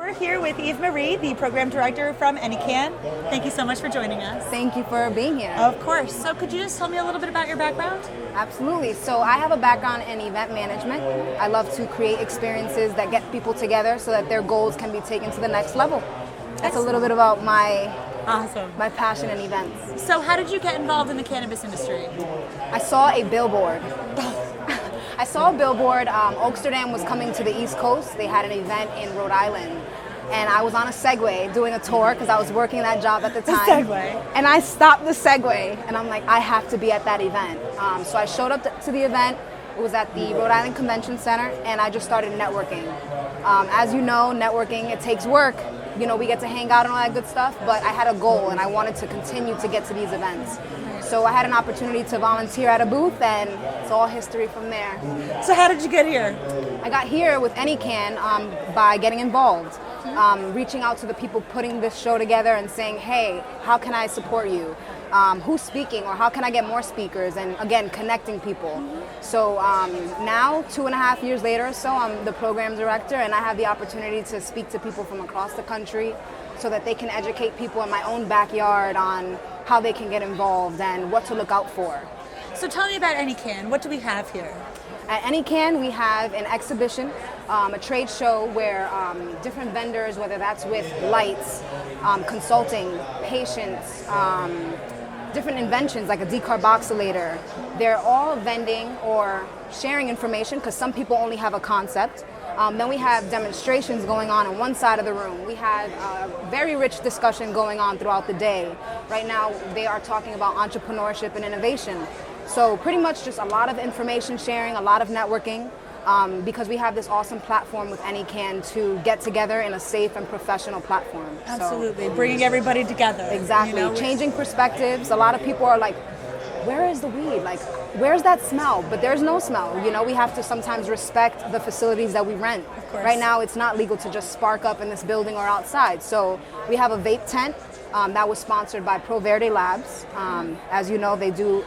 We're here with Eve Marie, the program director from NECANN. Thank you so much for joining us. Thank you for being here. Of course. So could you just tell me a little bit about your background? Absolutely. So I have a background in event management. I love to create experiences that get people together so that their goals can be taken to the next level. That's a little bit about my passion in events. So how did you get involved in the cannabis industry? I saw a billboard. I saw a billboard. Oaksterdam was coming to the East Coast. They had an event in Rhode Island. And I was on a Segway doing a tour because I was working that job at the time. Segway. And I stopped the Segway and I'm like, I have to be at that event. So I showed up to the event. It was at the Rhode Island Convention Center and I just started networking. As you know, networking, it takes work. You know, we get to hang out and all that good stuff, but I had a goal and I wanted to continue to get to these events. So I had an opportunity to volunteer at a booth and it's all history from there. So how did you get here? I got here with NECANN by getting involved. Reaching out to the people putting this show together and saying, hey, how can I support you? Who's speaking or how can I get more speakers? And again, connecting people. So now, 2.5 years later or so, I'm the program director and I have the opportunity to speak to people from across the country so that they can educate people in my own backyard on how they can get involved and what to look out for. So tell me about NECANN. What do we have here? At NECANN, we have an exhibition, a trade show where different vendors, whether that's with lights, consulting, patients, different inventions like a decarboxylator, they're all vending or sharing information because some people only have a concept. Then we have demonstrations going on one side of the room. We have a very rich discussion going on throughout the day. Right now, they are talking about entrepreneurship and innovation. So pretty much just a lot of information sharing, a lot of networking, because we have this awesome platform with NECANN to get together in a safe and professional platform. Absolutely, bringing everybody together. Exactly, you know, changing perspectives. A lot of people are like, where is the weed? Like, where's that smell? But there's no smell. You know, we have to sometimes respect the facilities that we rent. Of course. Right now, it's not legal to just spark up in this building or outside. So we have a vape tent. That was sponsored by ProVerde Labs. As you know, they do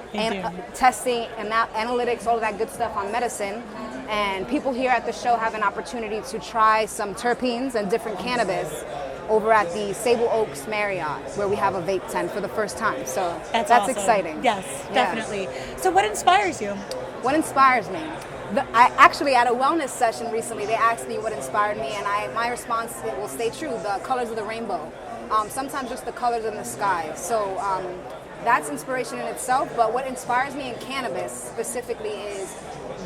testing and analytics, all of that good stuff on medicine. And people here at the show have an opportunity to try some terpenes and different cannabis over at the Sable Oaks Marriott, where we have a vape tent for the first time. So that's awesome. Exciting. Yes, definitely. So what inspires you? What inspires me? I actually, at a wellness session recently, they asked me what inspired me, and my response will stay true, the colors of the rainbow. Sometimes just the colors in the sky. So that's inspiration in itself, but what inspires me in cannabis specifically is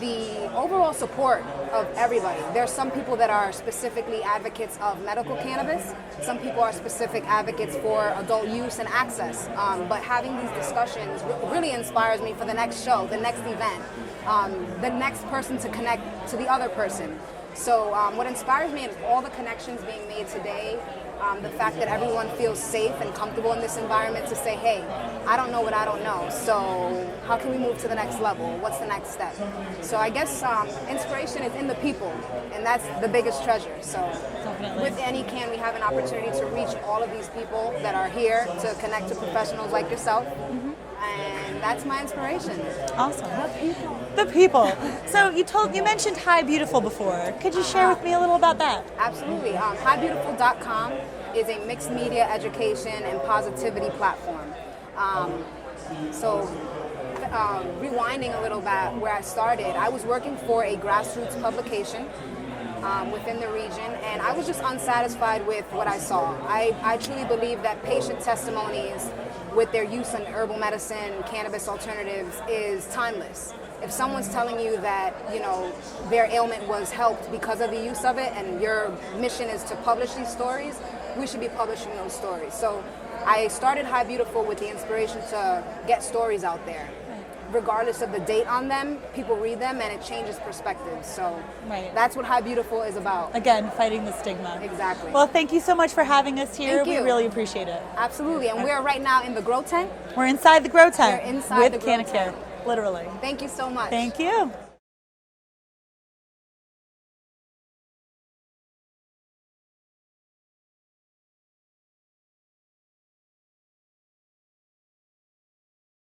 the overall support of everybody. There's some people that are specifically advocates of medical cannabis. Some people are specific advocates for adult use and access. But having these discussions really inspires me for the next show, the next event, the next person to connect to the other person. So what inspires me is all the connections being made today, the fact that everyone feels safe and comfortable in this environment to say, hey, I don't know what I don't know, so how can we move to the next level? What's the next step? So I guess inspiration is in the people, and that's the biggest treasure. So with NECANN, we have an opportunity to reach all of these people that are here to connect to professionals like yourself. And that's my inspiration. Awesome. The people. The people. So you mentioned Hi Beautiful before. Could you share with me a little about that? Absolutely. HiBeautiful.com is a mixed media education and positivity platform. Rewinding a little bit where I started, I was working for a grassroots publication within the region, and I was just unsatisfied with what I saw. I truly believe that patient testimonies with their use in herbal medicine, cannabis alternatives is timeless. If someone's telling you that, you know, their ailment was helped because of the use of it and your mission is to publish these stories, we should be publishing those stories. So I started Hi Beautiful with the inspiration to get stories out there. Regardless of the date on them, people read them and it changes perspectives. So that's what Hi Beautiful is about. Again, fighting the stigma. Exactly. Well, thank you so much for having us here. Thank you. We really appreciate it. Absolutely. And we're right now in the grow tent. We're inside the grow tent. We're inside with the grow Canna tent. literally. Thank you so much. Thank you.